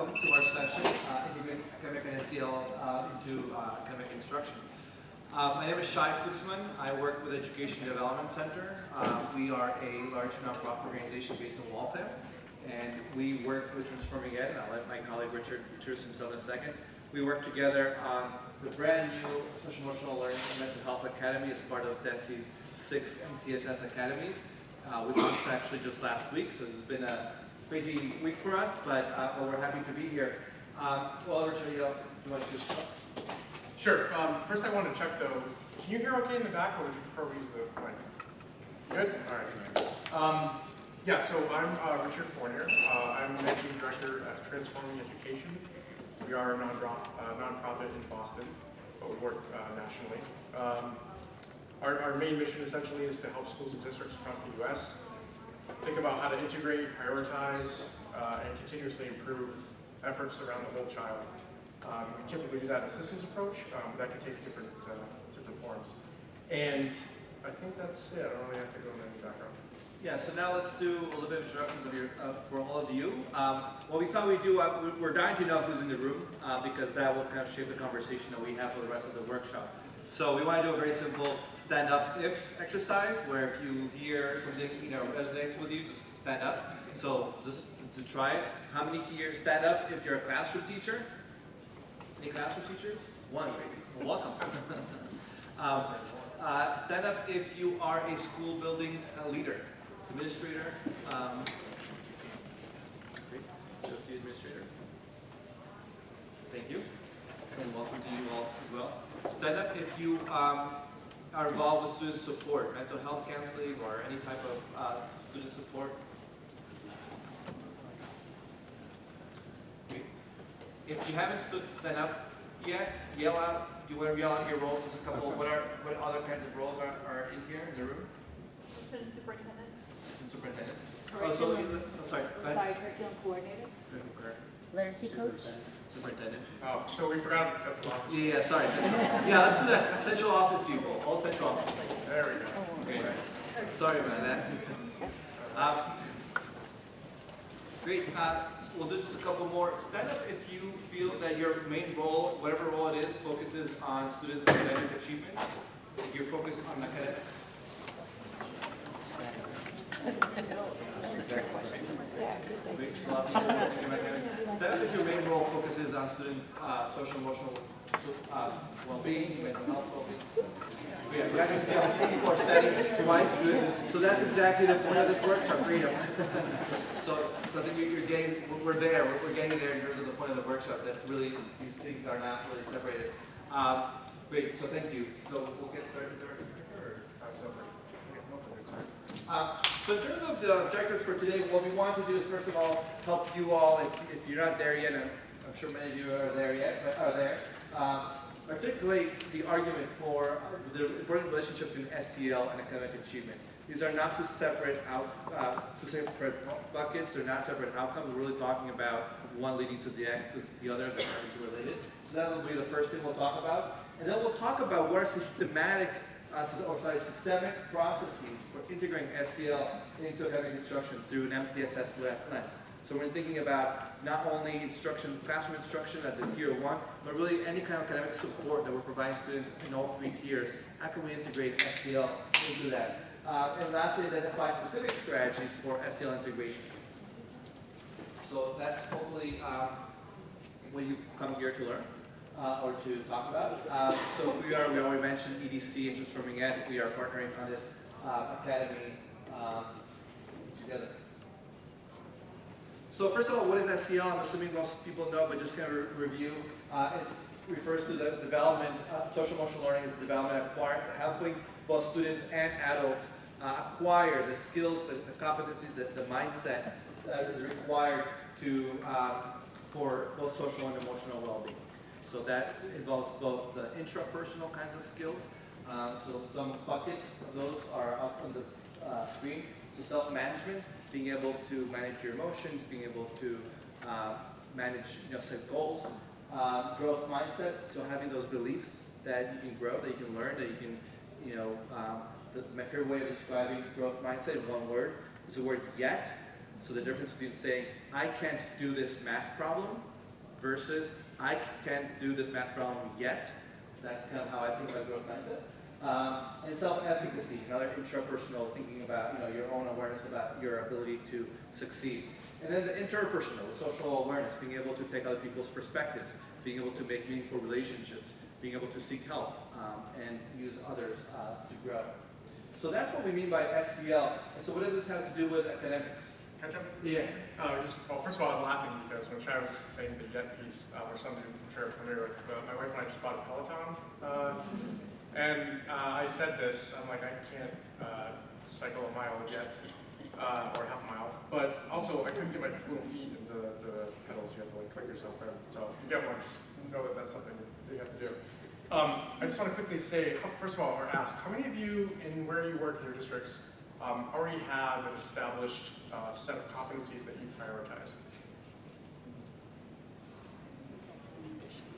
welcome to our session, Integrating Academic and SEL into Academic Instruction. My name is Shai Fuxman. I work with Education Development Center. We are a large nonprofit organization based in Waltham, and we work with Transforming Ed, and I'll let my colleague Richard introduce himself in a second. We work together on the brand new Social Emotional Learning and Mental Health Academy as part of DESI's 6 MTSS academies, which launched actually just last week, so this has been a crazy week for us, but we're happy to be here. Well, Richard, do you want to start? Sure. First I want to check though, can you hear okay in the back, or would you prefer we use the mic? Good? All right. Yeah, so I'm Richard Fournier. I'm Managing Director at Transforming Education. We are a nonprofit in Boston, but we work nationally. Our main mission essentially is to help schools and districts across the U.S. think about how to integrate, prioritize, and continuously improve efforts around the whole child. We typically do that in a systems approach, but that can take different forms. And I think that's it. I don't really have to go into any background. Yeah, so now let's do a little bit of introductions for all of you. What we thought we'd do, we're dying to know who's in the room because that will kind of shape the conversation that we have for the rest of the workshop. So we want to do a very simple stand up if exercise where if you hear something resonates with you, just stand up. So just to try it, how many here stand up if you're a classroom teacher? Any classroom teachers? One maybe. Well, welcome. Stand up if you are a school building leader, administrator. Great. Show the administrator. Thank you. And welcome to you all as well. Stand up if you are involved with student support, mental health counseling, or any type of student support. Great. If you haven't stand up yet, yell out. Do you want to yell out your roles? There's a couple. What other kinds of roles are in here in the room? Student superintendent. Student superintendent. Sorry, curriculum coordinator. Literacy coach. Superintendent. Oh, so we forgot about central office. Yeah, sorry. Yeah, let's do that. Central office people. All central office people. There we go. Great. Sorry about that. Great. We'll do just a couple more. Stand up if you feel that your main role, whatever role it is, focuses on students' academic achievement. If you're focused on academics. Stand up if your main role focuses on student social emotional well-being, mental health well-being. Yeah, you actually see how many people are standing twice. Good. So that's exactly the point of this workshop, freedom. so I think we're there. We're getting there in terms of the point of the workshop. That really these things are not really separated. Great. So thank you. So we'll get started. Is there So in terms of the objectives for today, what we want to do is first of all help you all, if you're not there yet, and I'm sure many of you are there yet, but are there, articulate the argument for the important relationship between SEL and academic achievement. These are not two separate buckets, they're not separate outcomes. We're really talking about one leading to the other, they're interrelated. So that will be the first thing we'll talk about. And then we'll talk about what are systemic processes for integrating SEL into academic instruction through an MTSS lens. So we're thinking about not only instruction, classroom instruction at the tier 1, but really any kind of academic support that we're providing students in all 3 tiers. How can we integrate SEL into that? And lastly, identify specific strategies for SEL integration. So that's hopefully what you come here to learn. Or to talk about. So we already mentioned EDC and Transforming Ed. We are partnering on this academy together. So first of all, what is SEL? I'm assuming most people know, but just kind of review. It refers to the development, social emotional learning is the development of helping both students and adults acquire the skills, the competencies, the mindset that is required for both social and emotional well-being. So that involves both the intrapersonal kinds of skills. So some buckets of those are up on the screen. So self-management, being able to manage your emotions, being able to manage, set goals. Growth mindset, so having those beliefs that you can grow, that you can learn, that you can, my favorite way of describing growth mindset in one word is the word yet. So the difference between saying, I can't do this math problem, versus I can't do this math problem yet. That's kind of how I think about growth mindset. And self-efficacy, another intrapersonal, thinking about your own awareness about your ability to succeed. And then the interpersonal, the social awareness, being able to take other people's perspectives, being able to make meaningful relationships, being able to seek help and use others to grow. So that's what we mean by SEL. And so what does this have to do with academics? Catch up? Yeah. Well, first of all, I was laughing because when Shai was saying the yet piece, or something I'm sure familiar with, my wife and I just bought a Peloton. And I said this, I'm like, I can't cycle a mile yet, or half a mile. But also, I couldn't get my little feet in the pedals. You have to like click yourself in. So if you get one, just know that that's something that you have to do. I just want to quickly say, first of all, or ask, how many of you in where you work in your districts already have an established set of competencies that you prioritize?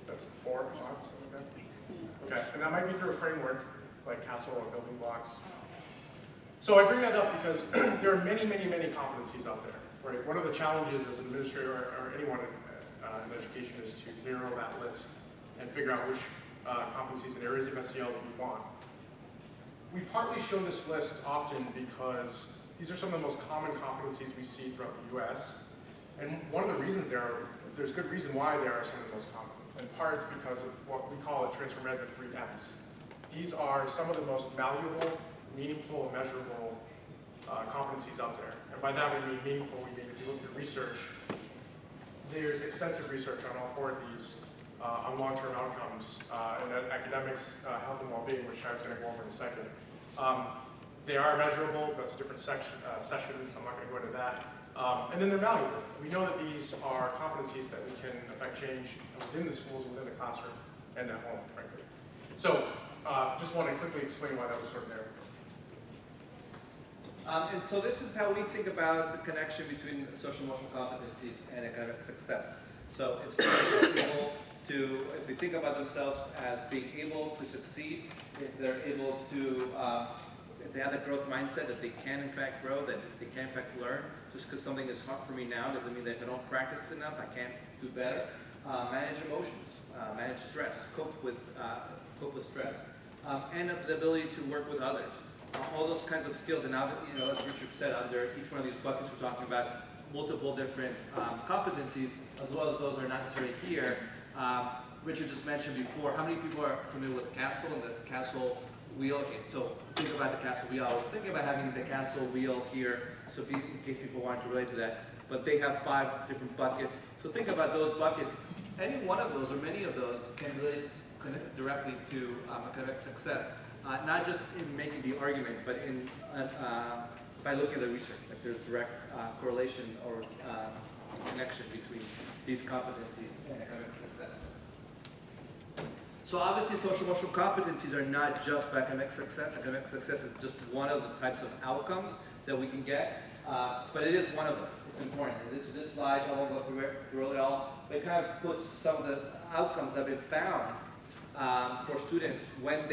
That's 4, 5, something like that? Okay, and that might be through a framework like Castle or Building Blocks. So I bring that up because there are many, many, many competencies out there, right? One of the challenges as an administrator or anyone in education is to narrow that list and figure out which competencies and areas of SEL that we want. We partly show this list often because these are some of the most common competencies we see throughout the US. And one of the reasons there's good reason why they are some of the most common. In part, it's because of what we call at Transform Ed the 3 M's. These are some of the most valuable, meaningful, and measurable competencies out there. And by that we mean meaningful, we mean if you look at research, there's extensive research on all 4 of these on long-term outcomes and academics, health and well-being, which I was going to go over in a second. They are measurable. That's a different session, so I'm not going to go into that. And then they're valuable. We know that these are competencies that we can affect change within the schools, within the classroom, and at home, frankly. So just want to quickly explain why that was sort of there. And so this is how we think about the connection between social emotional competencies and academic success. So if students are able to, if they think about themselves as being able to succeed, if they're able to, if they have that growth mindset that they can in fact grow, that they can in fact learn, just because something is hard for me now doesn't mean that if I don't practice enough, I can't do better. Manage emotions, manage stress, cope with stress, and the ability to work with others. All those kinds of skills, and now, as Richard said, under each one of these buckets we're talking about multiple different competencies, as well as those that are not necessarily here. Richard just mentioned before, how many people are familiar with the castle and the castle wheel? Okay, so think about the castle wheel. I was thinking about having the castle wheel here, so in case people wanted to relate to that. But they have 5 different buckets. So think about those buckets. Any one of those or many of those can really connect directly to academic success. Not just in making the argument, but in by looking at the research. Like there's direct correlation or connection between these competencies and academic success. So obviously social emotional competencies are not just for academic success. Academic success is just one of the types of outcomes that we can get, but it is one of them. It's important. And this slide, I won't go through it all, but it kind of puts some of the outcomes that have been found for students when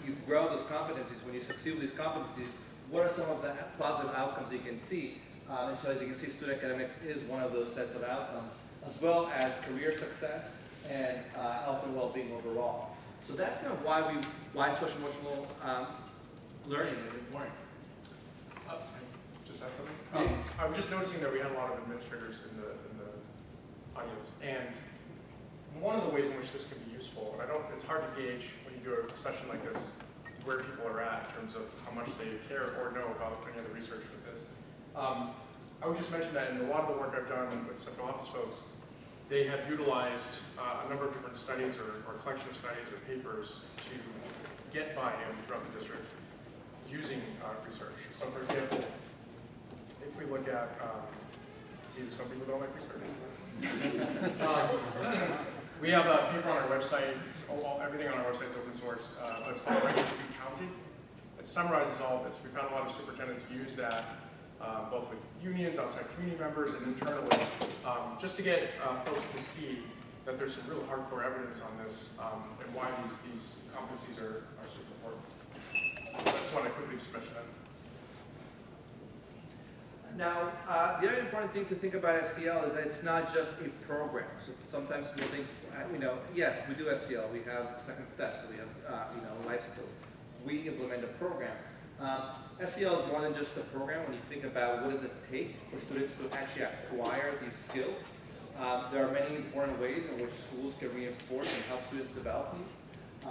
you grow those competencies, when you succeed with these competencies. What are some of the positive outcomes you can see? And so as you can see, student academics is one of those sets of outcomes, as well as career success and health and well-being overall. So that's kind of why social emotional learning is important. Just add something. I was just noticing that we had a lot of administrators in the audience, and one of the ways in which this can be useful, and it's hard to gauge when you do a session like this where people are at in terms of how much they care or know about any of the research with this. I would just mention that in a lot of the work I've done with central office folks, they have utilized a number of different studies or collection of studies or papers to get buy-in throughout the district using research. So for example, if we look at, see, some people don't like research. We have a paper on our website. Everything on our website is open source. It's called Ready to be Counted. It summarizes all of this. We've had a lot of superintendents use that, both with unions, outside community members, and internally, just to get folks to see that there's some real hardcore evidence on this and why these competencies are super important. I just want to quickly just mention that. Now, the other important thing to think about SEL is that it's not just a program. So sometimes people think, yes, we do SEL. We have second steps. So we have, life skills. We implement a program. SEL is more than just a program. When you think about what does it take for students to actually acquire these skills, there are many important ways in which schools can reinforce and help students develop these.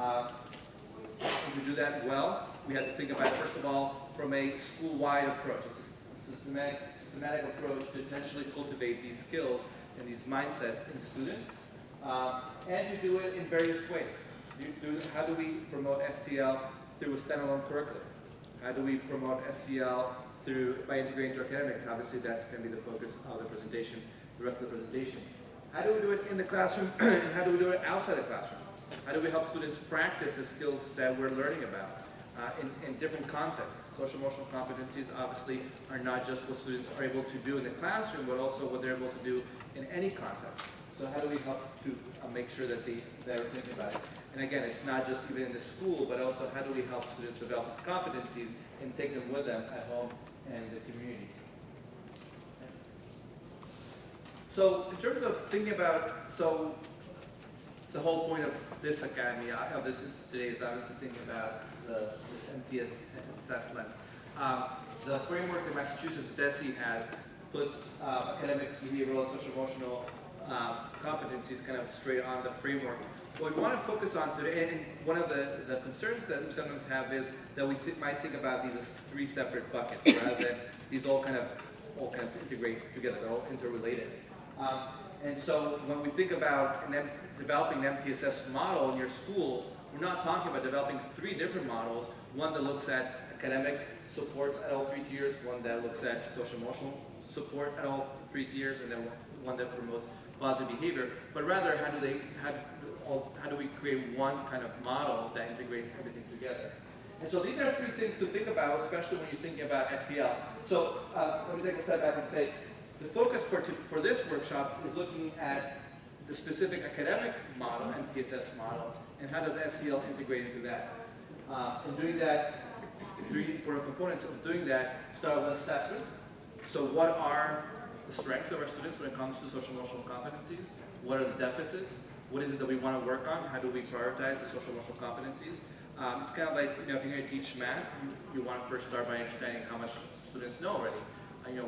To do that well, we have to think about, first of all, from a school-wide approach, a systematic approach to intentionally cultivate these skills and these mindsets in students. And you do it in various ways. How do we promote SEL through a standalone curriculum? How do we promote SEL by integrating into academics? Obviously, that's going to be the focus of the presentation, the rest of the presentation. How do we do it in the classroom, and how do we do it outside the classroom? How do we help students practice the skills that we're learning about in different contexts? Social emotional competencies obviously are not just what students are able to do in the classroom, but also what they're able to do in any context. So how do we help to make sure that they're thinking about it? And again, it's not just even in the school, but also how do we help students develop these competencies and take them with them at home and the community? So in terms of thinking about, the whole point of this academy, of this today, is obviously thinking about this MTSS lens. The framework that Massachusetts DESE has puts academic, behavioral, and social emotional competencies kind of straight on the framework. What we want to focus on today, and one of the concerns that we sometimes have is that we might think about these as three separate buckets, rather than these all kind of integrate together, they're all interrelated. And so when we think about developing an MTSS model in your school, we're not talking about developing three different models, one that looks at academic supports at all three tiers, one that looks at social emotional support at all three tiers, and then one that promotes positive behavior, but rather how do we create one kind of model that integrates everything together? And so these are three things to think about, especially when you're thinking about SEL. So let me take a step back and say, the focus for this workshop is looking at the specific academic model, MTSS model, and how does SEL integrate into that. In doing that, three important components of doing that start with assessment. So what are the strengths of our students when it comes to social emotional competencies? What are the deficits? What is it that we want to work on? How do we prioritize the social emotional competencies? It's kind of like, if you're going to teach math, you want to first start by understanding how much students know already.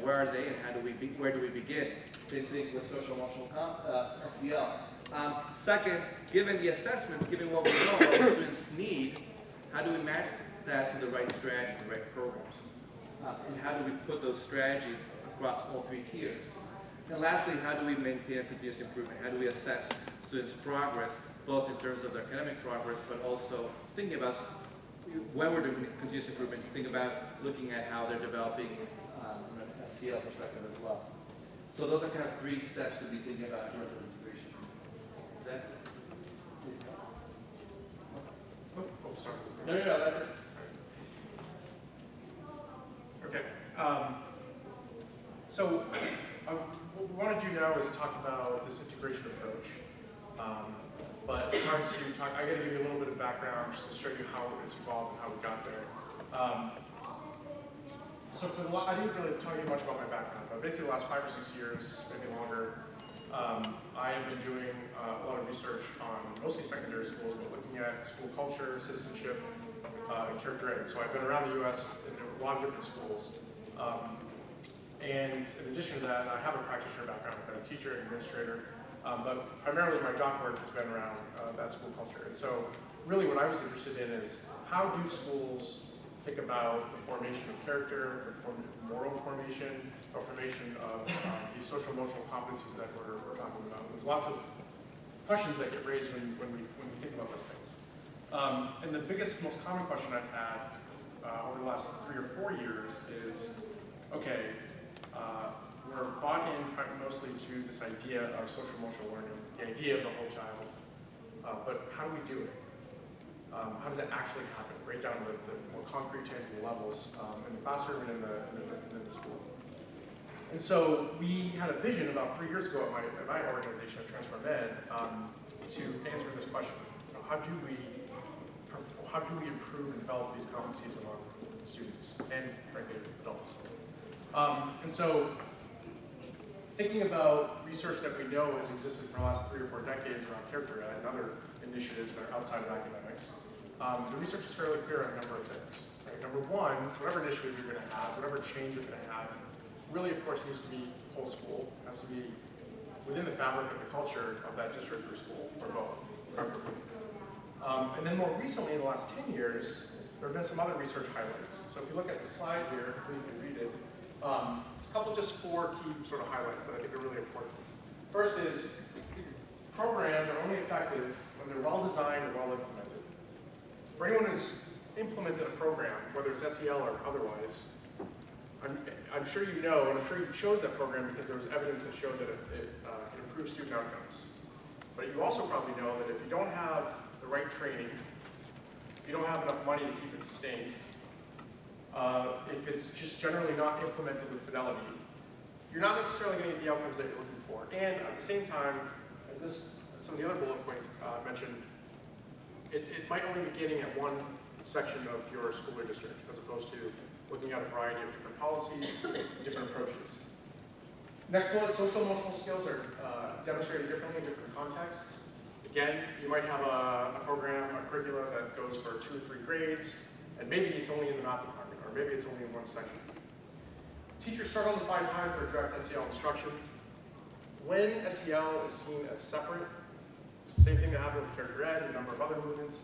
Where are they, and where do we begin? Same thing with social emotional SEL. Second, given the assessments, given what we know, what the students need, how do we match that to the right strategy, the right programs? And how do we put those strategies across all three tiers? And lastly, how do we maintain a continuous improvement? How do we assess students' progress, both in terms of their academic progress, but also thinking about when we're doing continuous improvement, think about looking at how they're developing from an SEL perspective as well. So those are kind of three steps to be thinking about in terms of integration. Is that? Oh, sorry. No, that's it. Okay. So what we want to do now is talk about this integration approach. But it's hard to talk. I got to give you a little bit of background just to show you how it's evolved and how we got there. So I didn't really tell you much about my background, but basically the last 5 or 6 years, maybe longer, I have been doing a lot of research on mostly secondary schools, but looking at school culture, citizenship, and character ed. So I've been around the U.S. in a lot of different schools. And in addition to that, I have a practitioner background. I've been a teacher and administrator, but primarily my doc work has been around that school culture. And so really what I was interested in is how do schools think about the formation of character, moral formation, or formation of these social emotional competencies that we're talking about. There's lots of questions that get raised when we think about those things. And the biggest, most common question I've had over the last 3 or 4 years is, okay, we're bought in mostly to this idea of social emotional learning, the idea of the whole child, but how do we do it? How does it actually happen, right down to the more concrete, tangible levels in the classroom and in the school? And so we had a vision about 3 years ago at my organization, Transform Ed, to answer this question. How do we improve and develop these competencies among students and, frankly, adults? And so, thinking about research that we know has existed for the last 3 or 4 decades around character ed and other initiatives that are outside of academics, the research is fairly clear on a number of things. Right? Number one, whatever initiative you're going to have, whatever change you're going to have, really, of course, needs to be whole school. It has to be within the fabric of the culture of that district or school, or both, preferably. And then more recently, in the last 10 years, there have been some other research highlights. So if you look at the slide here, you can read it. It's a couple, just 4 key sort of highlights that I think are really important. First is, programs are only effective when they're well designed and well implemented. For anyone who's implemented a program, whether it's SEL or otherwise, I'm sure you know, and I'm sure you chose that program because there was evidence that showed that it can improve student outcomes. But you also probably know that if you don't have the right training, if you don't have enough money to keep it sustained, if it's just generally not implemented with fidelity, you're not necessarily going to get the outcomes that you're looking for. And at the same time, as some of the other bullet points mentioned, it might only be getting at one section of your school or district, as opposed to looking at a variety of different policies, different approaches. Next one is social emotional skills are demonstrated differently in different contexts. Again, you might have a program, a curricula that goes for 2 or 3 grades, and maybe it's only in the math department, or maybe it's only in one section. Teachers struggle to find time for direct SEL instruction. When SEL is seen as separate, it's the same thing that happened with character ed and a number of other movements,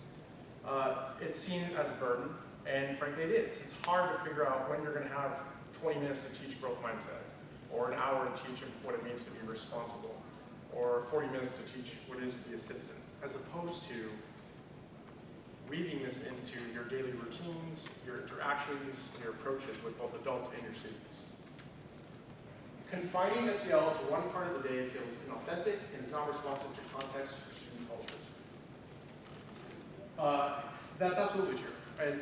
it's seen as a burden, and frankly it is. It's hard to figure out when you're going to have 20 minutes to teach growth mindset, or an hour to teach what it means to be responsible, or 40 minutes to teach what it is to be a citizen, as opposed to weaving this into your daily routines, your interactions, and your approaches with both adults and your students. Confining SEL to one part of the day feels inauthentic and is not responsive to context or student cultures. That's absolutely true. And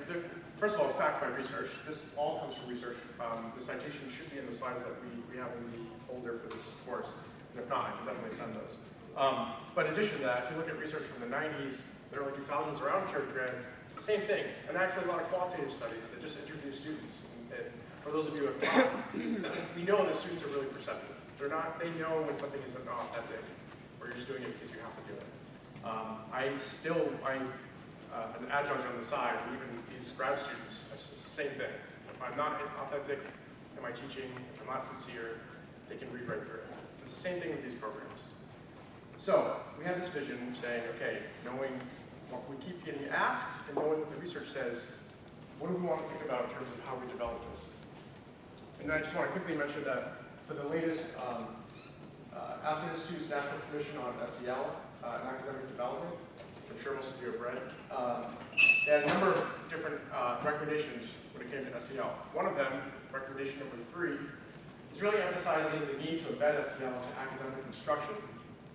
first of all, it's backed by research. This all comes from research. The citation should be in the slides that we have in the folder for this course. And if not, I can definitely send those. But in addition to that, if you look at research from the 90s, the early 2000s around character ed, the same thing. And actually a lot of qualitative studies that just interview students. And for those of you who have taught, we know that students are really perceptive. They know when something is not authentic, or you're just doing it because you have to do it. I'm an adjunct on the side, and even these grad students, it's the same thing. If I'm not authentic in my teaching, if I'm not sincere, they can read right through it. It's the same thing with these programs. So we have this vision saying, okay, knowing what we keep getting asked and knowing what the research says, what do we want to think about in terms of how we develop this? And I just want to quickly mention that for the latest Aspen Institute's National Commission on SEL and Academic Development, which I'm sure most of you have read, they had a number of different recommendations when it came to SEL. One of them, recommendation number 3, is really emphasizing the need to embed SEL into academic instruction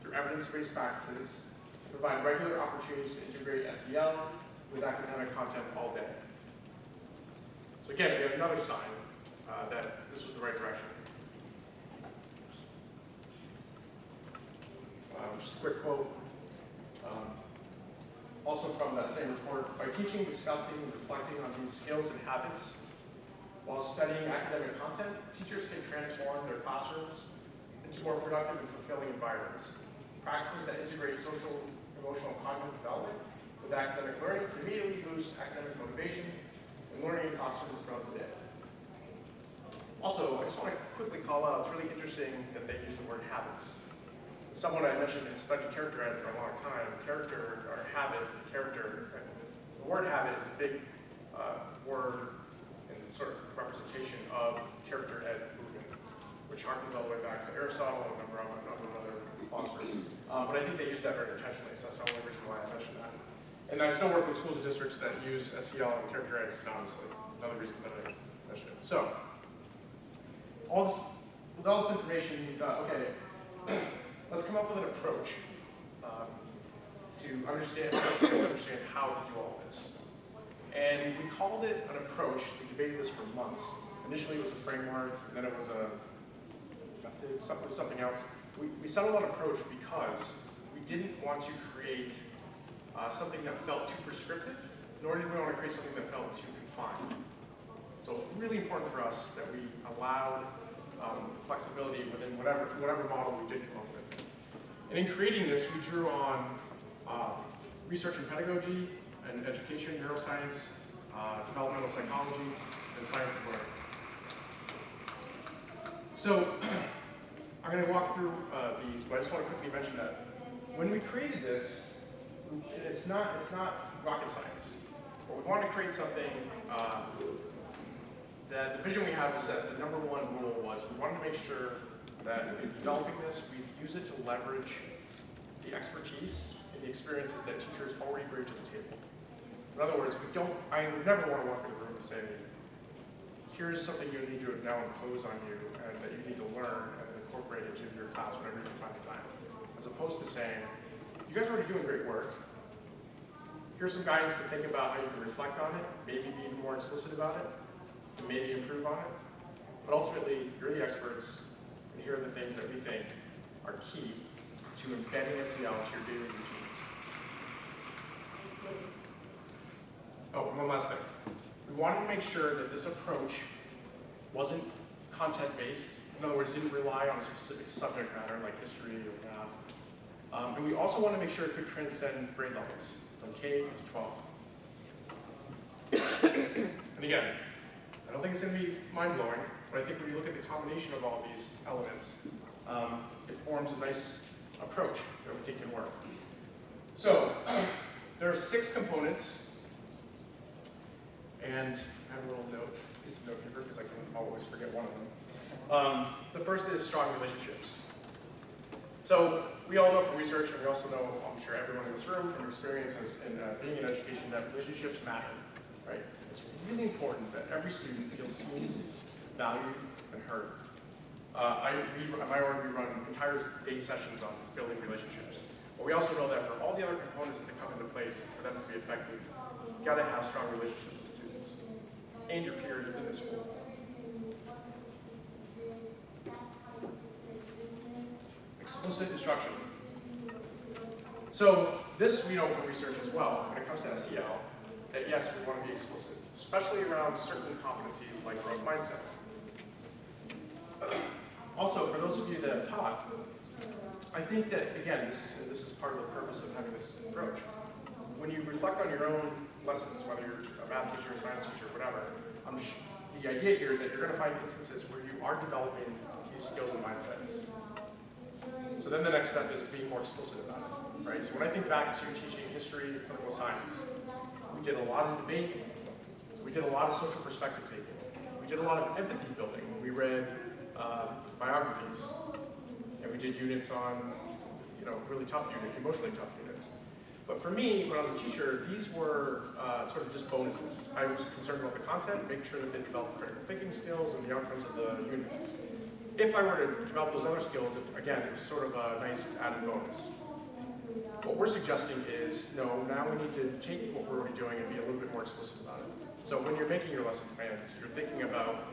through evidence-based practices, to provide regular opportunities to integrate SEL with academic content all day. So again, we have another sign that this was the right direction. Just a quick quote. Also from that same report, by teaching, discussing, and reflecting on these skills and habits while studying academic content, teachers can transform their classrooms into more productive and fulfilling environments. Practices that integrate social, emotional, cognitive development with academic learning can immediately boost academic motivation and learning in classrooms throughout the day. Also, I just want to quickly call out, it's really interesting that they use the word habits. Someone I mentioned has studied character ed for a long time. Character, or habit, character, the word habit is a big word and sort of representation of character ed movement, which harkens all the way back to Aristotle and a number of other philosophers. But I think they use that very intentionally, so that's the only reason why I mentioned that. And I still work with schools and districts that use SEL and character ed synonymously, another reason that I mentioned it. So, with all this information, okay, let's come up with an approach to understand how to do all this. And we called it an approach. We debated this for months. Initially, it was a framework, and then it was a method, something else. We settled on approach because we didn't want to create something that felt too prescriptive, nor did we want to create something that felt too confined. So it's really important for us that we allowed flexibility within whatever model we did come up with. And in creating this, we drew on research in pedagogy and education, neuroscience, developmental psychology, and science of learning. So I'm going to walk through these, but I just want to quickly mention that when we created this, it's not rocket science. But we wanted to create something that the vision we had was that the number one rule was we wanted to make sure that in developing this, we use it to leverage the expertise and the experiences that teachers already bring to the table. In other words, I would never want to walk in the room and say, here's something you need to now impose on you and that you need to learn and incorporate into your class whenever you find the time. As opposed to saying, you guys are already doing great work. Here's some guidance to think about how you can reflect on it, maybe be even more explicit about it, and maybe improve on it. But ultimately, you're the experts, and here are the things that we think are key to embedding SEL into your daily routines. Oh, and one last thing. We wanted to make sure that this approach wasn't content-based. In other words, didn't rely on a specific subject matter like history or math. And we also want to make sure it could transcend grade levels, from K to 12. And again, I don't think it's going to be mind-blowing, but I think when you look at the combination of all these elements, it forms a nice approach that we think can work. So, there are 6 components, and I have a little piece of note paper because I can always forget one of them. The first is strong relationships. So we all know from research, and we also know, I'm sure everyone in this room, from experiences in being in education, that relationships matter, right? It's really important that every student feels seen, valued, and heard. At my org, we run entire day sessions on building relationships. But we also know that for all the other components that come into place, for them to be effective, you've got to have strong relationships with students and your peers within the school. Explicit instruction. So this we know from research as well, when it comes to SEL, that yes, we want to be explicit, especially around certain competencies like growth mindset. Also, for those of you that have taught, I think that, again, this is part of the purpose of having this approach. When you reflect on your own lessons, whether you're a math teacher, a science teacher, whatever, the idea here is that you're going to find instances where you are developing these skills and mindsets. So then the next step is being more explicit about it, right? So when I think back to teaching history, political science, we did a lot of debating. We did a lot of social perspective taking. We did a lot of empathy building when we read biographies. And we did units on, really tough units, emotionally tough units. But for me, when I was a teacher, these were sort of just bonuses. I was concerned about the content, making sure that they developed critical thinking skills and the outcomes of the unit. If I were to develop those other skills, again, it was sort of a nice added bonus. What we're suggesting is, no, now we need to take what we're already doing and be a little bit more explicit about it. So when you're making your lesson plans, you're thinking about,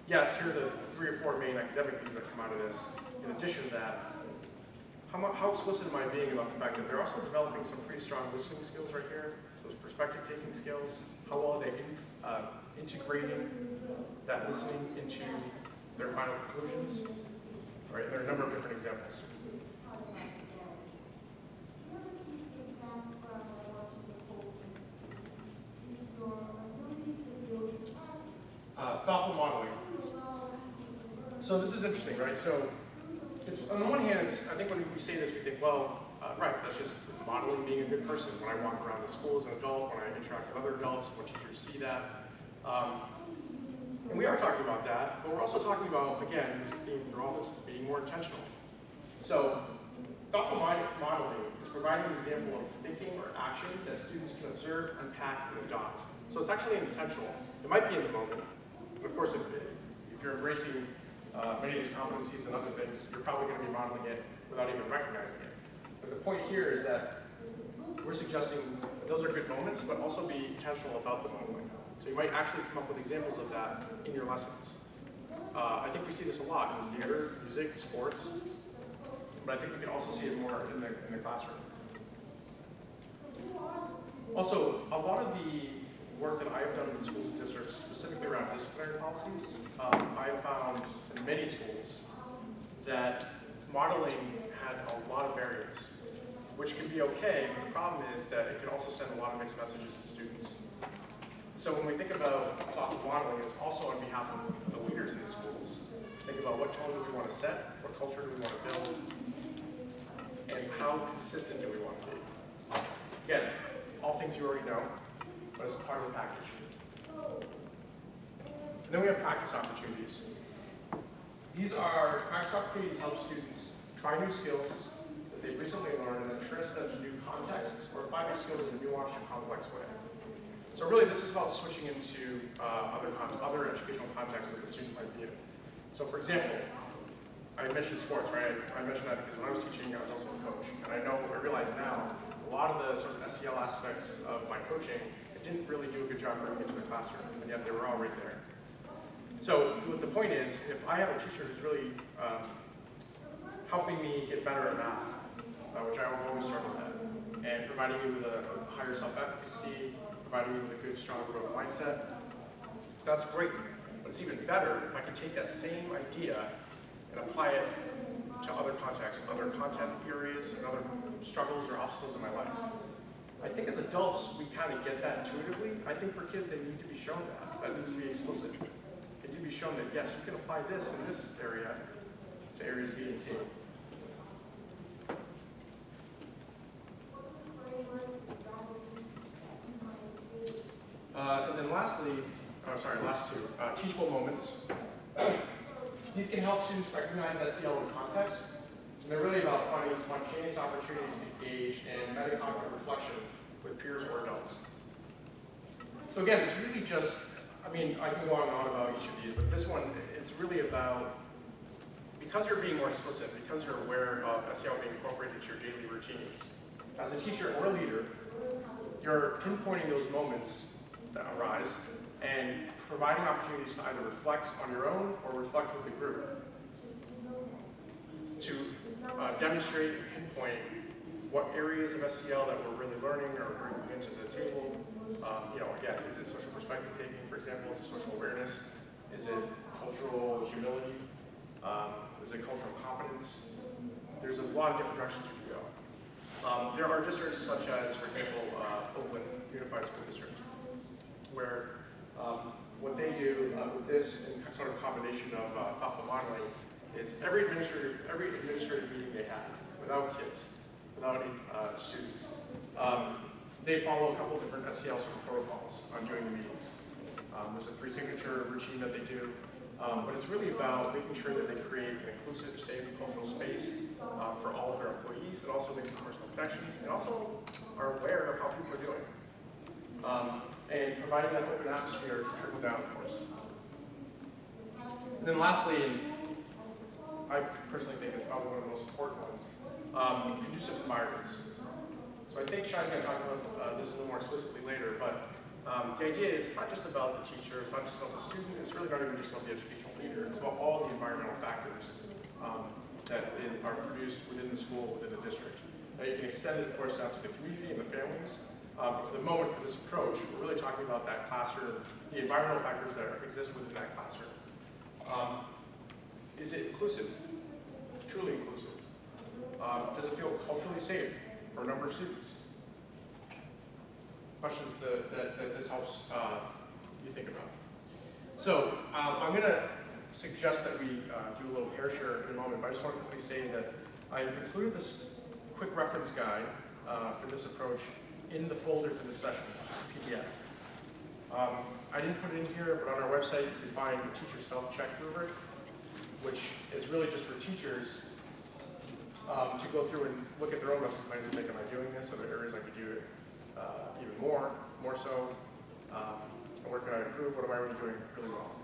yes, here are the 3 or 4 main academic things that come out of this. In addition to that, how explicit am I being about the fact that they're also developing some pretty strong listening skills right here, so those perspective-taking skills, how well are they integrating that listening into their final conclusions? Right, and there are a number of different examples. Thoughtful modeling. So this is interesting, right? So it's, on the one hand, I think when we say this, we think, well, right, that's just modeling being a good person. When I walk around the school as an adult, when I interact with other adults, when teachers see that. And we are talking about that, but we're also talking about, again, there's a theme through all this, being more intentional. So thoughtful modeling is providing an example of thinking or action that students can observe, unpack, and adopt. So it's actually intentional. It might be in the moment. And of course, if you're embracing many of these competencies and other things, you're probably going to be modeling it without even recognizing it. But the point here is that we're suggesting that those are good moments, but also be intentional about the modeling. So you might actually come up with examples of that in your lessons. I think we see this a lot in theater, music, sports, but I think we can also see it more in the classroom. Also, a lot of the work that I have done in schools and districts, specifically around disciplinary policies, I have found in many schools that modeling had a lot of variance, which can be okay, but the problem is that it can also send a lot of mixed messages to students. So when we think about thoughtful modeling, it's also on behalf of the leaders in the schools. Think about what tone do we want to set, what culture do we want to build, and how consistent do we want to be. Again, all things you already know, but it's part of the package. And then we have practice opportunities. These are practice opportunities to help students try new skills that they've recently learned and then transfer them to new contexts or apply their skills in a nuanced and complex way. So really, this is about switching into other educational contexts that the student might be in. So for example, I mentioned sports, right? I mentioned that because when I was teaching, I was also a coach. And I realize now, a lot of the sort of SEL aspects of my coaching, I didn't really do a good job bringing into the classroom, and yet they were all right there. So the point is, if I have a teacher who's really helping me get better at math, which I always struggle at, and providing me with a higher self-efficacy, providing me with a good, strong growth mindset, that's great. But it's even better if I can take that same idea and apply it to other contexts, other content areas, and other struggles or obstacles in my life. I think as adults, we kind of get that intuitively. I think for kids, they need to be shown that. That needs to be explicit. They need to be shown that, yes, you can apply this in this area to areas B and C. And then lastly, last two, teachable moments. These can help students recognize SEL in context, and they're really about finding spontaneous opportunities to engage in metacognitive reflection with peers or adults. So again, it's really just, I mean, I can go on and on about each of these, but this one, it's really about, because you're being more explicit, because you're aware of SEL being incorporated into your daily routines, as a teacher or leader, you're pinpointing those moments that arise and providing opportunities to either reflect on your own or reflect with the group to demonstrate and pinpoint what areas of SEL that we're really learning or bringing into the table. Again, is it social perspective taking, for example? Is it social awareness? Is it cultural humility? Is it cultural competence? There's a lot of different directions you can go. There are districts such as, for example, Oakland Unified School District, where what they do with this and sort of combination of thoughtful modeling is every administrative meeting they have, without kids, without any students, they follow a couple of different SEL sort of protocols on doing the meetings. There's a 3-signature routine that they do, but it's really about making sure that they create an inclusive, safe cultural space for all of their employees. It also makes some personal connections, and also are aware of how people are doing. And providing that open atmosphere to trickle down, of course. And then lastly, and I personally think it's probably one of the most important ones, conducive environments. So I think Shai's going to talk about this a little more explicitly later, but the idea is it's not just about the teacher, it's not just about the student, it's really not even just about the educational leader, it's about all the environmental factors that are produced within the school, within the district. Now you can extend it, of course, out to the community and the families. But for the moment, for this approach, we're really talking about that classroom, the environmental factors that exist within that classroom. Is it inclusive? Truly inclusive? Does it feel culturally safe for a number of students? Questions that this helps you think about. So I'm going to suggest that we do a little hair share in a moment, but I just want to quickly say that I included this quick reference guide for this approach in the folder for this session, which is a PDF. I didn't put it in here, but on our website you can find the teacher self-check rubric, which is really just for teachers to go through and look at their own lesson plans and think, am I doing this? Are there areas I could do it even more so? And where can I improve? What am I already doing really well?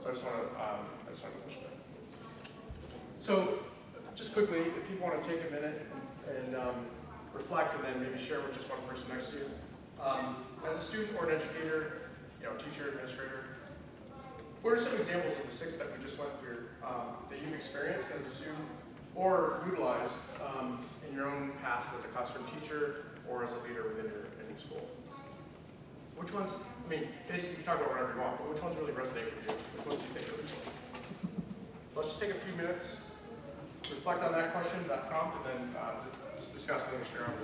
So I just want to push that. So just quickly, if you want to take a minute and reflect and then maybe share with just one person next to you. As a student or an educator, teacher, administrator, what are some examples of the 6 that we just went through that you've experienced as a student or utilized in your own past as a classroom teacher or as a leader within your school? Which ones, I mean, basically you can talk about whatever you want, but which ones really resonate with you? Which ones do you think are really cool? So let's just take a few minutes, reflect on that question, that prompt, and then just discuss it and share on it.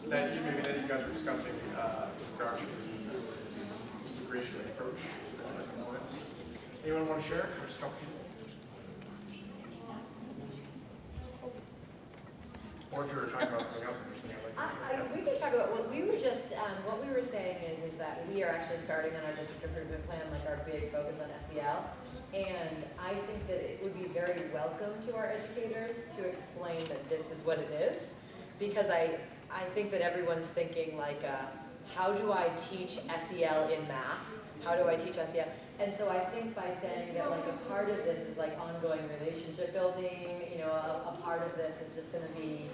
That you guys were discussing with regards to the integration approach. Anyone want to share or stuff? Or if you were talking about something else interesting, I'd like to. We can talk about what we were just, what we were saying is that we are actually starting on our district improvement plan, like our big focus on SEL. And I think that it would be very welcome to our educators to explain that this is what it is. Because I think that everyone's thinking like, how do I teach SEL in math? how do I teach SEL? And so I think by saying that like a part of this is like ongoing relationship building, you know, a part of this is just going to be,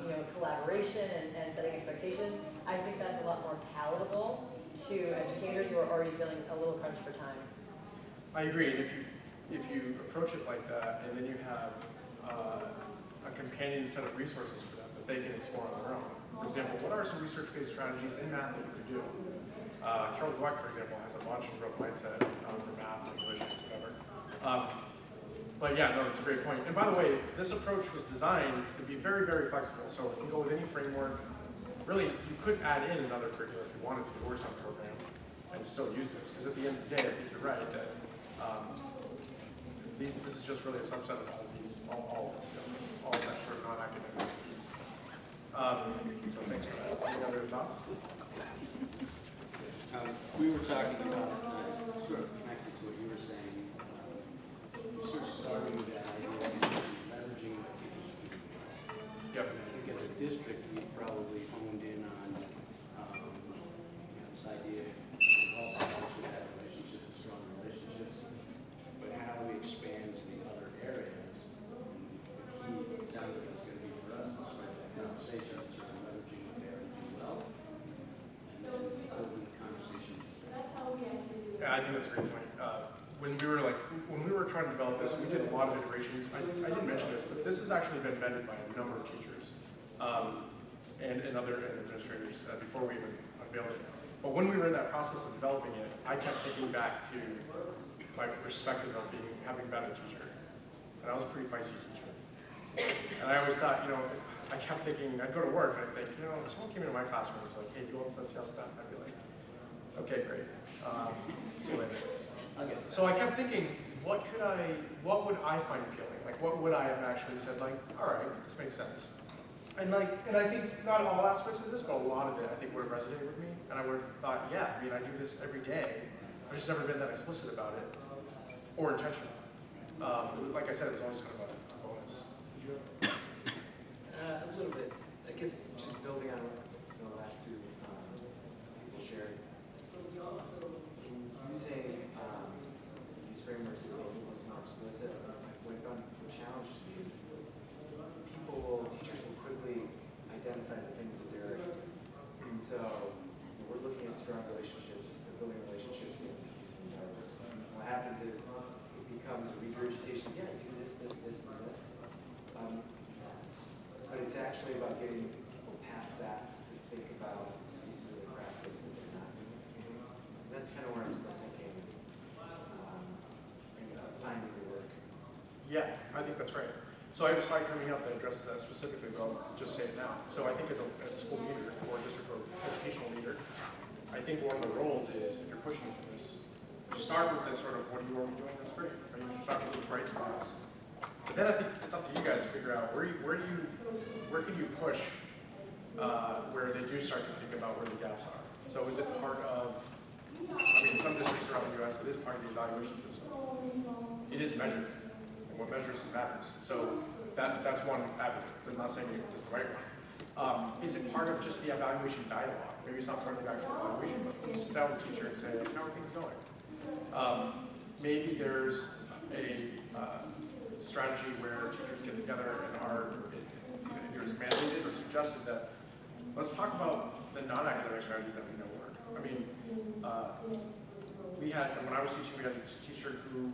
you know, collaboration and setting expectations. I think that's a lot more palatable to educators who are already feeling a little crunched for time. I agree. And if you approach it like that, and then you have a companion set of resources for them that they can explore on their own. For example, what are some research-based strategies in math that you could do? Carol Dweck, for example, has a launch and growth mindset for math, English, whatever. But yeah, no, that's a great point. And by the way, this approach was designed to be very, very flexible. So it can go with any framework. Really, you could add in another curriculum if you wanted to, or some program, and still use this. Because at the end of the day, I think you're right that this is just really a subset of all these, all of this, all of that sort of non-academic piece. So thanks for that. Any other thoughts? We were talking about, sort of connected to what you were saying, sort of starting with that idea of leveraging the teachers. Yep. I think as a district, we probably honed in on this idea of all schools should have relationships, strong relationships, but how do we expand to the other areas? And the key sounds like it's going to be for us to start that conversation, sort of leveraging what they already do well, and then open the conversation. Yeah, I think that's a great point. When we were trying to develop this, we did a lot of iterations. I didn't mention this, but this has actually been vetted by a number of teachers and other administrators before we even unveiled it. But when we were in that process of developing it, I kept thinking back to my perspective of having been a teacher. And I was a pretty feisty teacher. And I always thought, you know, I kept thinking, I'd go to work and I'd think, you know, if someone came into my classroom and was like, hey, do you want this SEL stuff? I'd be like, okay, great. See you later. So I kept thinking, what would I find appealing? Like, what would I have actually said, like, all right, this makes sense. And I think not all aspects of this, but a lot of it, I think would have resonated with me. And I would have thought, yeah, I mean, I do this every day. I've just never been that explicit about it or intentional. Like I said, it was always kind of a bonus. Did you have? A little bit. I guess just building on what the last two people shared. Using these frameworks to make things more explicit, what found the challenge to me is teachers will quickly identify the things that they're already doing. And so we're looking at strong relationships, building relationships in using targets. What happens is it becomes a regurgitation. Yeah, I do this, this, this, and this. But it's actually about getting people past that to think about pieces of the practice that they're not doing. And that's kind of where I'm still thinking, finding the work. Yeah, I think that's right. So I have a slide coming up that addresses that specifically, but I'll just say it now. So I think as a school leader or a district or educational leader, I think one of the roles is, if you're pushing for this, you start with this sort of, what are you already doing that's great? Right? You start with the bright spots. But then I think it's up to you guys to figure out where can you push where they do start to think about where the gaps are. So is it part of, I mean, some districts around the U.S., it is part of the evaluation system. It is measured, and what measures matters. So that's one avenue. I'm not saying it's the right one. Is it part of just the evaluation dialogue? Maybe it's not part of the actual evaluation, but you sit down with the teacher and say, like, how are things going? Maybe there's a strategy where teachers get together and are either is mandated or suggested that let's talk about the non-academic strategies that we know work. I mean, we had, when I was teaching, we had a teacher who,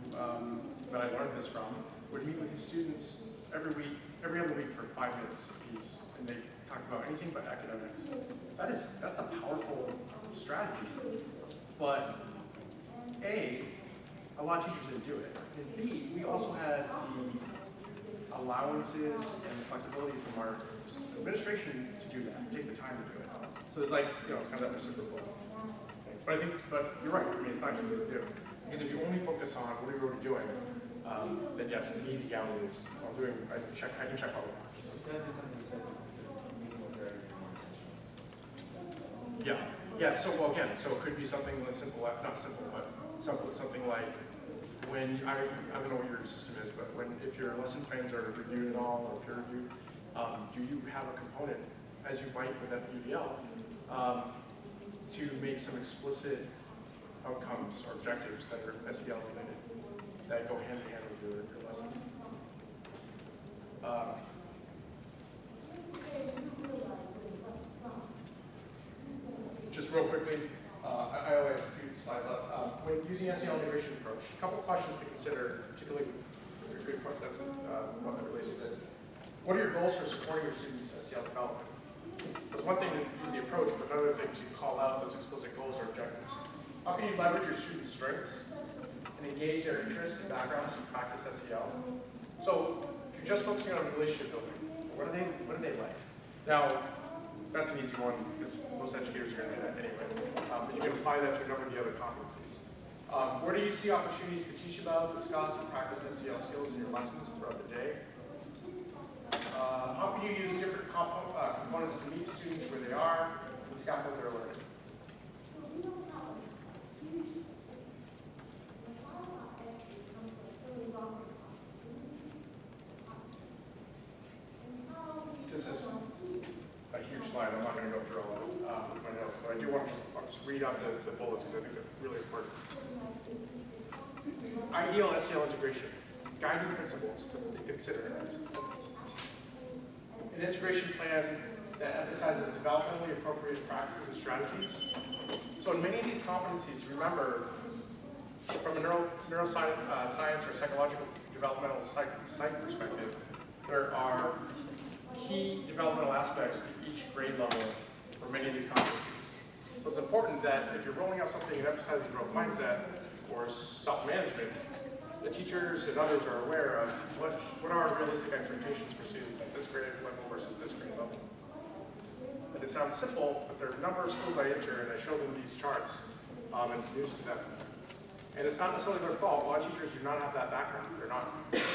that I learned this from, would meet with his students every other week for 5 minutes apiece, and they talked about anything but academics. That's a powerful strategy, but A, a lot of teachers didn't do it, and B, we also had the allowances and the flexibility from our administration to do that, take the time to do it. So it's like, you know, it's kind of that reciprocal thing. But you're right, I mean, it's not easy to do. Because if you only focus on what are you already doing, then yes, an easy out is, I can check all the boxes. That is something you said, making it very intentional. Yeah, so well again, so it could be something that's simple, not simple, but something like when, I don't know what your system is, but if your lesson plans are reviewed at all or peer reviewed, do you have a component, as you might with that PVL, to make some explicit outcomes or objectives that are SEL related, that go hand in hand with your lesson. Just real quickly, I only have a few slides left. When using SEL integration approach, a couple of questions to consider, particularly a good question, that's one that relates to this. What are your goals for supporting your students' SEL development? It's one thing to use the approach, but another thing to call out those explicit goals or objectives. How can you leverage your students' strengths and engage their interests and backgrounds to practice SEL? So if you're just focusing on relationship building, what do they like? Now, that's an easy one because most educators are going to do that anyway. But you can apply that to a number of the other competencies. Where do you see opportunities to teach about, discuss, and practice SEL skills in your lessons throughout the day? How can you use different components to meet students where they are and scaffold their learning? This is a huge slide. I'm not going to go through all of it with my notes, but I do want to just read out the bullets because I think they're really important. Ideal SEL integration. Guiding principles to consider. An integration plan that emphasizes developmentally appropriate practices and strategies. So in many of these competencies, remember, from a neuroscience or psychological developmental psych perspective, there are key developmental aspects to each grade level for many of these competencies. So it's important that if you're rolling out something and emphasizing growth mindset or self-management, the teachers and others are aware of what are realistic expectations for students at this grade level versus this grade level. And it sounds simple, but there are a number of schools I enter and I show them these charts, and it's news to them. And it's not necessarily their fault. A lot of teachers do not have that background. They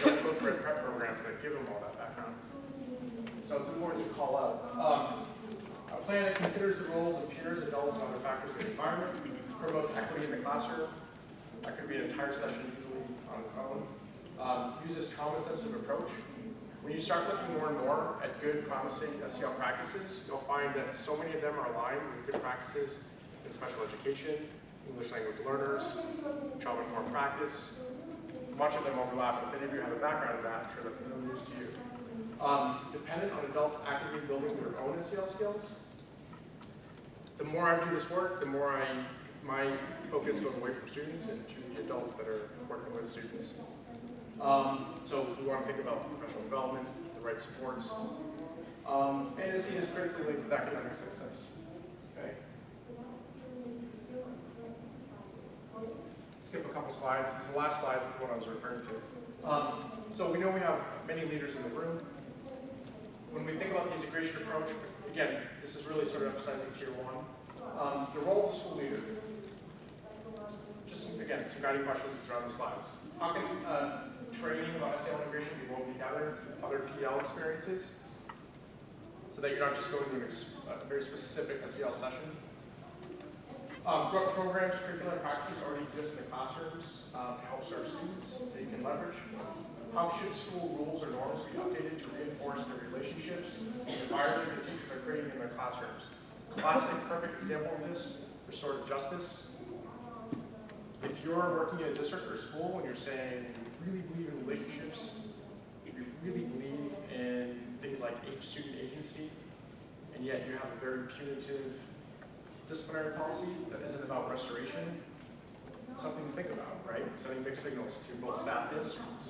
don't go through prep programs that give them all that background. So it's important to call out. A plan that considers the roles of peers, adults, and other factors in the environment, promotes equity in the classroom. That could be an entire session easily on its own. Uses trauma-sensitive approach. When you start looking more and more at good, promising SEL practices, you'll find that so many of them are aligned with good practices in special education, English language learners, trauma-informed practice. Much of them overlap. If any of you have a background in that, I'm sure that's no news to you. Dependent on adults actively building their own SEL skills. The more I do this work, the more my focus goes away from students and to the adults that are working with students. So we want to think about professional development, the right supports, and is seen as critically linked with academic success. Okay. Skip a couple slides. This is the last slide. This is the one I was referring to. So we know we have many leaders in the room. When we think about the integration approach, again, this is really sort of emphasizing tier 1. The role of the school leader. Just, again, some guiding questions around the slides. How can training about SEL integration be woven together with other PL experiences so that you're not just going to a very specific SEL session? What programs, curricular practices already exist in the classrooms to help serve students that you can leverage? How should school rules or norms be updated to reinforce the relationships and environments that teachers are creating in their classrooms? Classic, perfect example of this, restorative justice. If you're working in a district or a school and you're saying you really believe in relationships, if you really believe in things like student agency, and yet you have a very punitive disciplinary policy that isn't about restoration, it's something to think about, right? Sending mixed signals to both staff and students.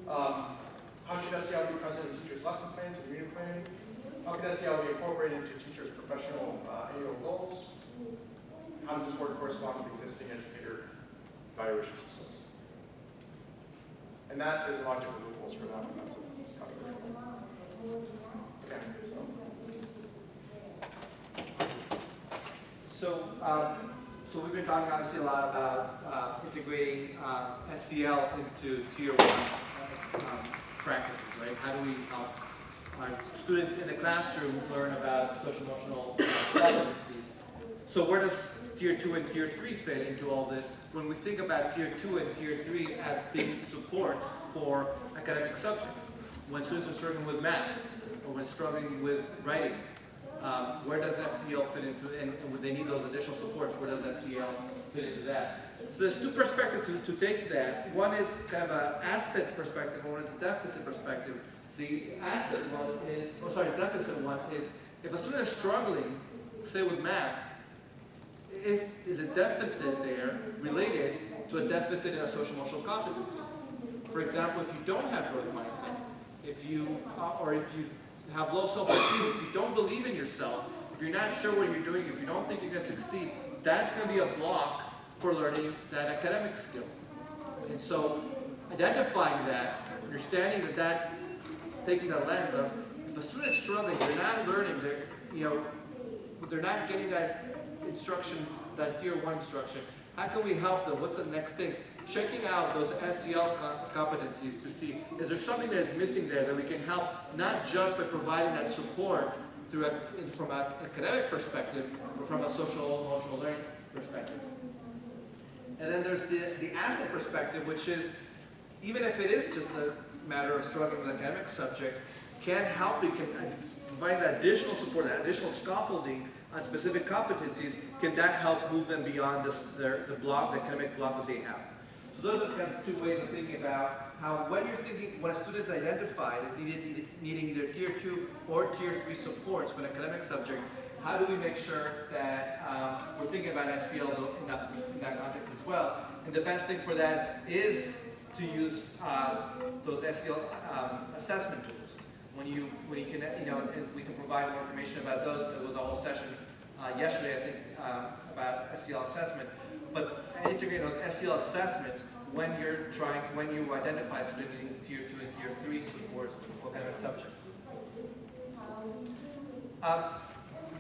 How should SEL be present in teachers' lesson plans and reading planning? How can SEL be incorporated into teachers' professional annual goals? How does this work correspond with existing educator evaluation systems? And that, there's a lot of different loopholes for that, but that's controversial. Okay, So we've been talking obviously a lot about integrating SEL into tier 1 practices, right? How do we help our students in the classroom learn about social emotional competencies? So where does tier 2 and tier 3 fit into all this when we think about tier 2 and tier 3 as being supports for academic subjects? When students are struggling with math or when struggling with writing, where does SEL fit into, and when they need those additional supports, where does SEL fit into that. So there's two perspectives to take to that. One is kind of an asset perspective, and one is a deficit perspective. The asset one is, deficit one is, if a student is struggling, say with math, is a deficit there related to a deficit in a social emotional competency? For example, if you don't have growth mindset, if you have low self-esteem, if you don't believe in yourself, if you're not sure what you're doing, if you don't think you're going to succeed, that's going to be a block for learning that academic skill. And so identifying that, understanding that, taking the lens of, if a student is struggling, they're not learning, they're not getting that instruction, that tier 1 instruction, how can we help them? What's the next thing? Checking out those SEL competencies to see, is there something that is missing there that we can help, not just by providing that support from an academic perspective, but from a social emotional learning perspective. And then there's the asset perspective, which is, even if it is just a matter of struggling with an academic subject, can help, we can provide that additional support, that additional scaffolding on specific competencies, can that help move them beyond the academic block that they have. So those are kind of two ways of thinking about how, when a student is identified as needing either tier 2 or tier 3 supports for an academic subject, how do we make sure that we're thinking about SEL in that context as well? And the best thing for that is to use those SEL assessment tools. When you can, and we can provide more information about those. There was a whole session yesterday, I think, about SEL assessment. But integrating those SEL assessments when you identify students needing tier 2 and tier 3 supports for academic subjects.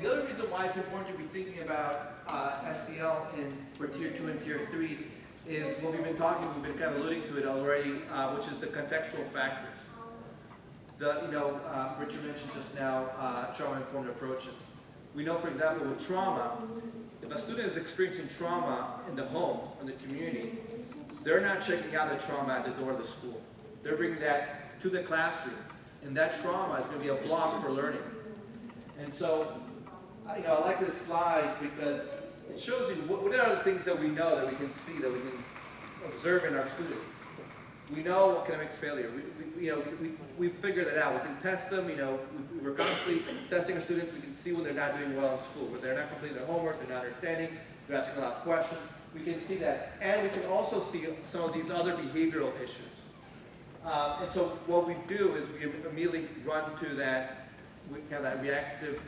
The other reason why it's important to be thinking about SEL for tier 2 and tier 3 is what we've been kind of alluding to it already, which is the contextual factors. Richard mentioned just now trauma-informed approaches. We know, for example, with trauma, if a student is experiencing trauma in the home, in the community, they're not checking out the trauma at the door of the school. They're bringing that to the classroom, and that trauma is going to be a block for learning. And so, I like this slide because it shows you what are the things that we know, that we can see, that we can observe in our students. We know academic failure. We figured it out. We can test them. We're constantly testing our students. We can see when they're not doing well in school, when they're not completing their homework, they're not understanding, they're asking a lot of questions. We can see that, and we can also see some of these other behavioral issues. And so what we do is we immediately run to that. We have that reactive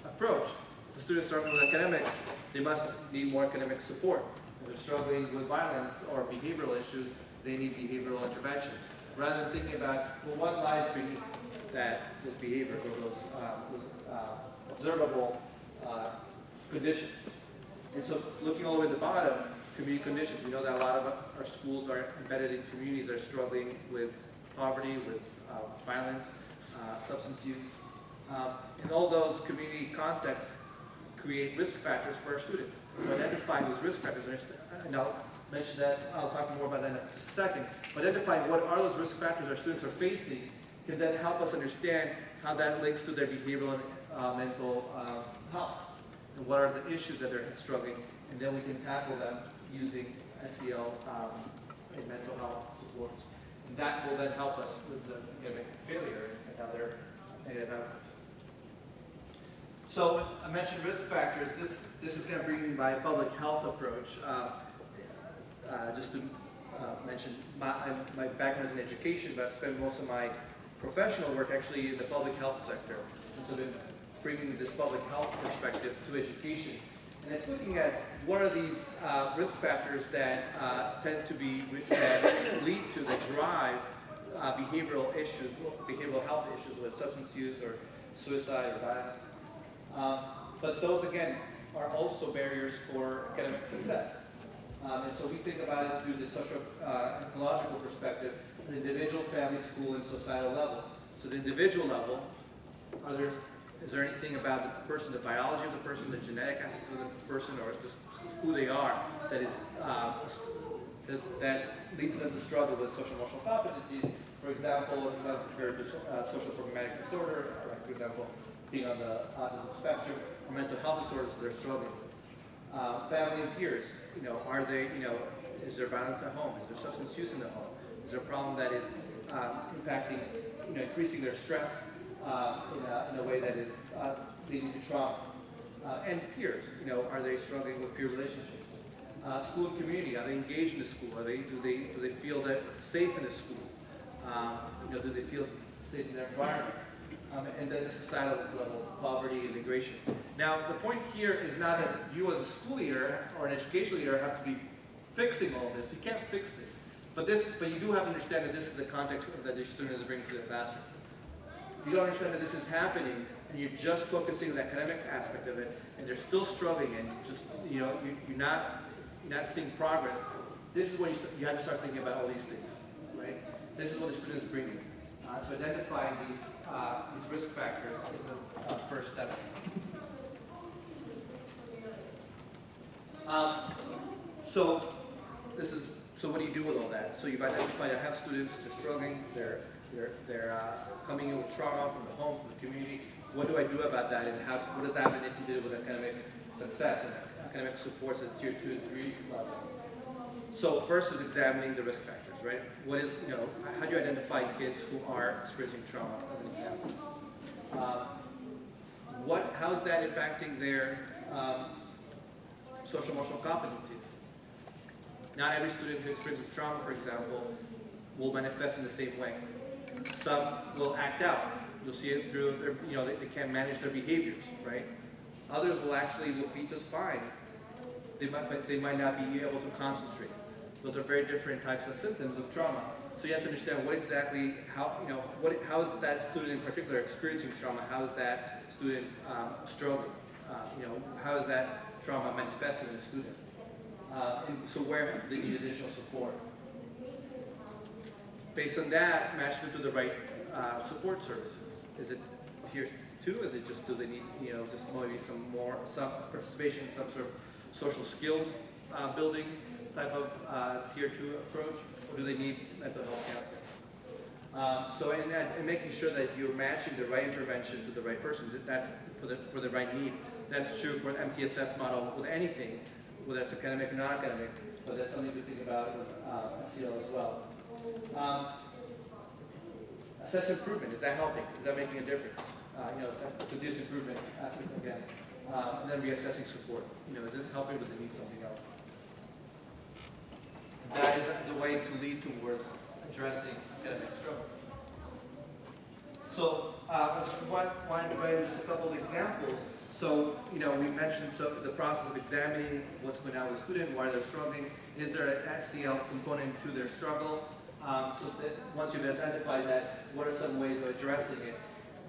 approach. If the students struggling with academics, they must need more academic support. If they're struggling with violence or behavioral issues, they need behavioral interventions. Rather than thinking about, well, what lies beneath those behaviors or those observable conditions. And so looking all the way at the bottom, community conditions, we know that a lot of our schools are embedded in communities that are struggling with poverty, with violence, substance use. And all those community contexts create risk factors for our students. So identifying those risk factors, and I'll mention that, I'll talk more about that in a second, but identifying what are those risk factors our students are facing can then help us understand how that links to their behavioral and mental health, and what are the issues that they're struggling, and then we can tackle them using SEL and mental health supports. And that will then help us with the academic failure and how they're negative outcomes. So I mentioned risk factors. This is kind of bringing my public health approach. Just to mention, my background is in education, but I've spent most of my professional work actually in the public health sector. And so I've been bringing this public health perspective to education. And it's looking at what are these risk factors that tend to be, that lead to, that drive behavioral issues, behavioral health issues with substance use or suicide or violence. But those, again, are also barriers for academic success. And so we think about it through the social ecological perspective, the individual, family, school, and societal level. So the individual level, is there anything about the person, the biology of the person, the genetic aspects of the person, or just who they are, that is that leads them to struggle with social emotional competencies? For example, if they're social problematic disorder, or for example, being on the autism spectrum, or mental health disorders, they're struggling with. Family and peers. are they, is there violence at home? Is there substance use in the home? Is there a problem that is impacting, increasing their stress in a way that is leading to trauma? And peers, are they struggling with peer relationships? School and community, are they engaged in the school? Do they feel that safe in the school? Do they feel safe in their environment? And then the societal level, poverty, immigration. Now, the point here is not that you as a school leader or an education leader have to be fixing all this. You can't fix this. But you do have to understand that this is the context that the student is bringing to the classroom. If you don't understand that this is happening, and you're just focusing on the academic aspect of it, and they're still struggling, and just you're not seeing progress, this is when you have to start thinking about all these things, right? This is what the student is bringing. So identifying these risk factors is the first step. So what do you do with all that? So you've identified I have students, they're struggling, they're coming in with trauma from the home, from the community. What do I do about that, and what does that have anything to do with academic success and academic supports at tier 2 and 3 level? So first is examining the risk factors, right? How do you identify kids who are experiencing trauma, as an example? How is that impacting their social emotional competencies? Not every student who experiences trauma, for example, will manifest in the same way. Some will act out. You'll see it through their, they can't manage their behaviors, right? Others will be just fine. But they might not be able to concentrate. Those are very different types of symptoms of trauma. So you have to understand how is that student in particular experiencing trauma? How is that student struggling? How is that trauma manifested in the student? And so where they need additional support. Based on that, match them to the right support services. Is it tier 2? Is it just, do they need, just maybe some participation, some sort of social skill building type of tier 2 approach, or do they need mental health counseling? And making sure that you're matching the right intervention to the right person. That's for the right need. That's true for an MTSS model with anything, whether it's academic or non-academic, but that's something to think about with SEL as well. Assess improvement. Is that helping? Is that making a difference? Continuous improvement aspect again. And then reassessing support. Is this helping with the need something else? That is a way to lead towards addressing academic struggle. So I just wanted to write just a couple of examples. So, we mentioned the process of examining what's going on with the student, why they're struggling. Is there an SEL component to their struggle? So that once you've identified that, what are some ways of addressing it?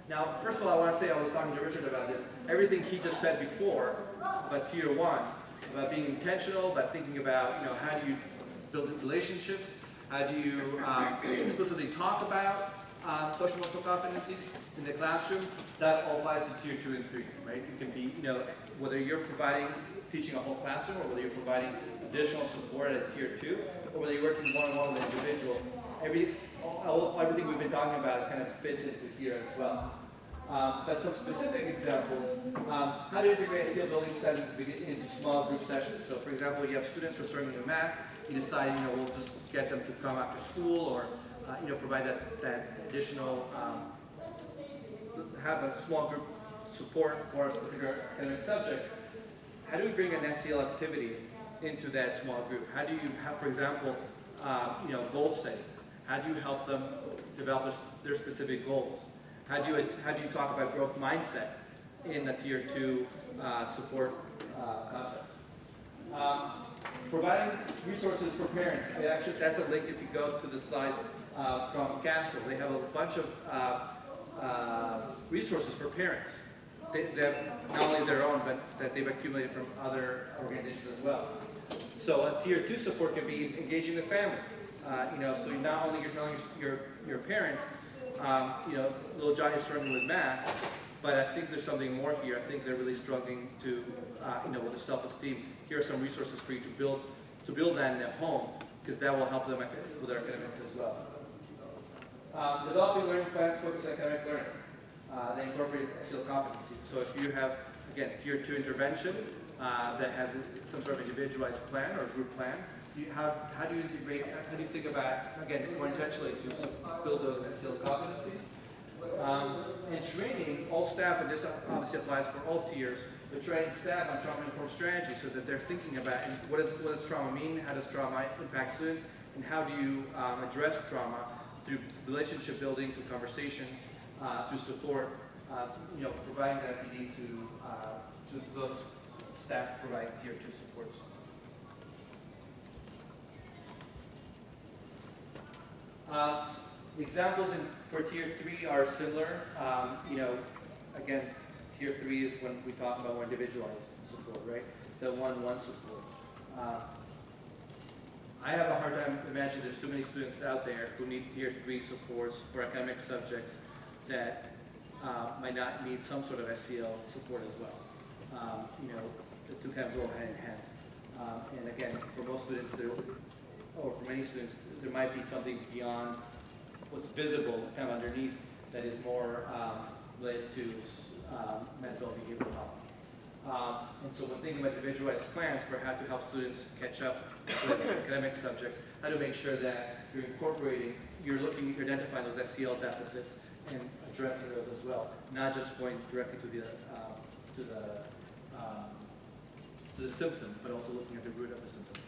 Now, first of all, I want to say, I was talking to Richard about this. Everything he just said before about tier 1, about being intentional, about thinking about, how do you build relationships? How do you explicitly talk about social emotional competencies in the classroom? That all applies to tier 2 and 3, right? It can be, whether you're teaching a whole classroom, or whether you're providing additional support at tier 2, or whether you're working one-on-one with an individual. Everything we've been talking about kind of fits into here as well. But some specific examples, how to integrate SEL building sessions into small group sessions. So for example, you have students who are struggling with math, you decide, we'll just get them to come after school, or provide that additional, have a small group support for a particular academic subject. How do we bring an SEL activity into that small group? How do you have, for example, goal setting? How do you help them develop their specific goals? How do you talk about growth mindset in a tier 2 support context? Providing resources for parents. Actually, that's a link if you go to the slides from Castle. They have a bunch of resources for parents. They have not only their own, but that they've accumulated from other organizations as well. So a tier 2 support can be engaging the family. So not only you're telling your parents, little Johnny's struggling with math, but I think there's something more here. I think they're really struggling to, with their self-esteem. Here are some resources for you to build that in their home, because that will help them with their academics as well. Developing learning plans focused on academic learning. They incorporate SEL competencies. So if you have, again, tier 2 intervention, that has some sort of individualized plan or group plan, how do you integrate, how do you think about, again, more intentionally to build those SEL competencies? And training all staff, and this obviously applies for all tiers, but train staff on trauma-informed strategy so that they're thinking about what does trauma mean, how does trauma impact students, and how do you address trauma through relationship building, through conversations, through support, providing that FPD to those staff providing tier 2 supports. Examples for tier 3 are similar. Again, tier 3 is when we talk about more individualized support, right? The one-on-one support. I have a hard time imagining there's too many students out there who need tier 3 supports for academic subjects that might not need some sort of SEL support as well. The two kind of go hand in hand. And again, for most students, or for many students, there might be something beyond what's visible, kind of underneath, that is more related to mental and behavioral health. And so when thinking about individualized plans for how to help students catch up with academic subjects, how to make sure that you're incorporating, you're identifying those SEL deficits and addressing those as well, not just going directly to the symptom, but also looking at the root of the symptom.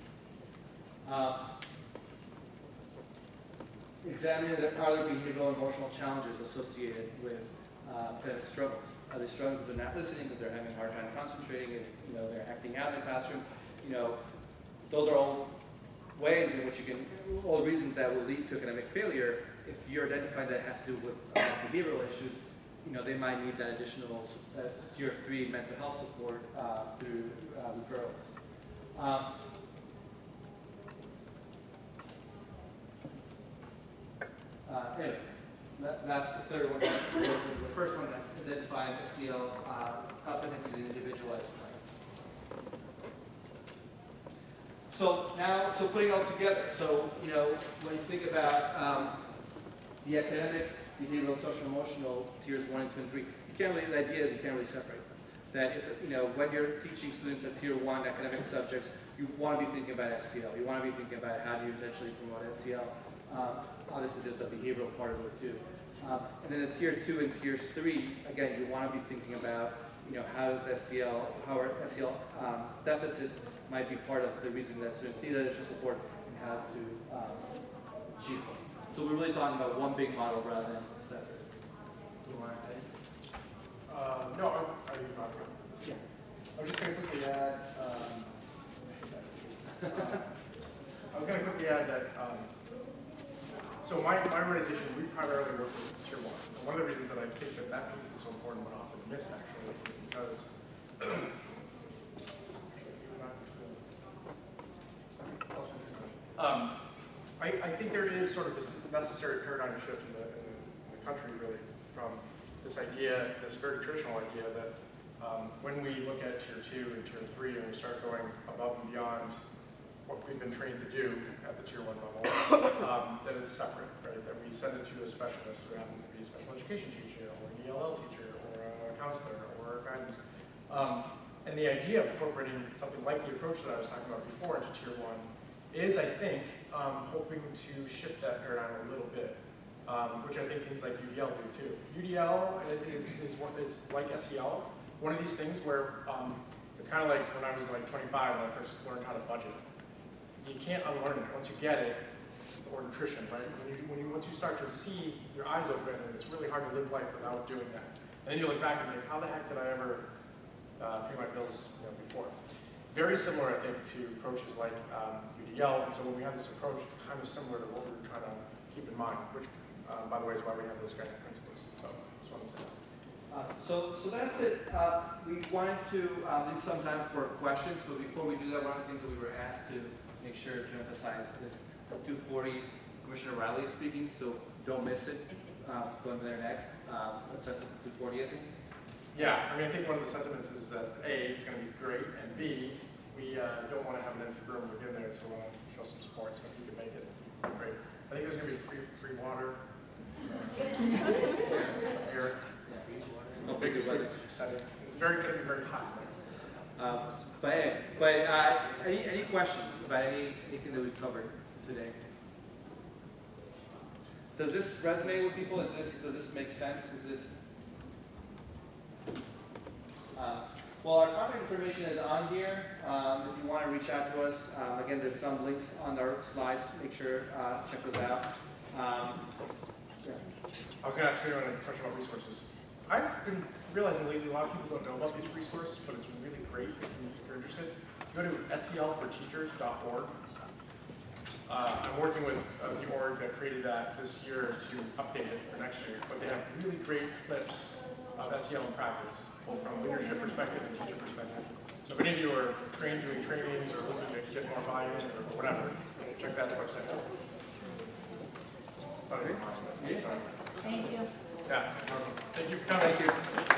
Examining the other behavioral and emotional challenges associated with academic struggles. Are they struggling because they're not listening, because they're having a hard time concentrating, if they're acting out in the classroom? Those are all ways in which you can, all reasons that will lead to academic failure. If you're identifying that it has to do with behavioral issues, they might need that additional tier 3 mental health support through referrals. Anyway, that's the third one. The first one, identifying SEL competencies in individualized plans. So putting it all together. So, when you think about the academic, behavioral, and social emotional tiers 1 and 2 and 3, the idea is you can't really separate them. That if, when you're teaching students at tier 1 academic subjects, you want to be thinking about SEL. You want to be thinking about how do you intentionally promote SEL. Obviously, there's the behavioral part of it too. And then at tier 2 and tier 3, again, you want to be thinking about, how our SEL deficits might be part of the reason that students need additional support and how to achieve them. So we're really talking about one big model rather than separate. You want to add? No, I didn't know. Yeah. I was just going to quickly add, that, so my organization, we primarily work with tier 1. And one of the reasons that I think that piece is so important, but often missed actually, is because I think there is sort of this necessary paradigm shift in the country, really, from this idea, this very traditional idea that when we look at tier 2 and tier 3 and we start going above and beyond what we've been trained to do at the tier 1 level, that it's separate, right? That we send it to a specialist who happens to be a special education teacher or an ELL teacher or a counselor or a guidance. And the idea of incorporating something like the approach that I was talking about before into tier 1 is, I think, hoping to shift that paradigm a little bit, which I think things like UDL do too. UDL is like SEL, one of these things where it's kind of like when I was like 25 when I first learned how to budget. You can't unlearn it. Once you get it, it's or nutrition, right? Once you start to see your eyes open, and it's really hard to live life without doing that. And then you look back and think, how the heck did I ever pay my bills before? Very similar, I think, to approaches like UDL. And so when we have this approach, it's kind of similar to what we were trying to keep in mind, which, by the way, is why we have those guiding principles. So just want to say that. So that's it. We wanted to leave some time for questions, but before we do that, one of the things that we were asked to make sure to emphasize is at 2:40, Commissioner Riley is speaking, so don't miss it. Going there next. That starts at 2:40, I think. Yeah, I mean, I think one of the sentiments is that A, it's going to be great, and B, we don't want to have an empty room. We've been there, so we want to show some support. So if you can make it, great. I think there's going to be free water, air. No figures like it. Setting. It's going to be very hot. Any questions about anything that we've covered today? Does this resonate with people? Does this make sense? Well, our contact information is on here. If you want to reach out to us, again, there's some links on our slides. Make sure check those out. Yeah. I was going to ask you a question about resources. I've been realizing lately a lot of people don't know about these resources, but it's really great if you're interested. Go to selforteachers.org. I'm working with the org that created that this year to update it for next year, but they have really great clips of SEL in practice, both from a leadership perspective and teacher perspective. So if any of you are trained doing trainings or looking to get more buy-in or whatever, check that website out. Thank you. Yeah, thank you for coming. Thank you.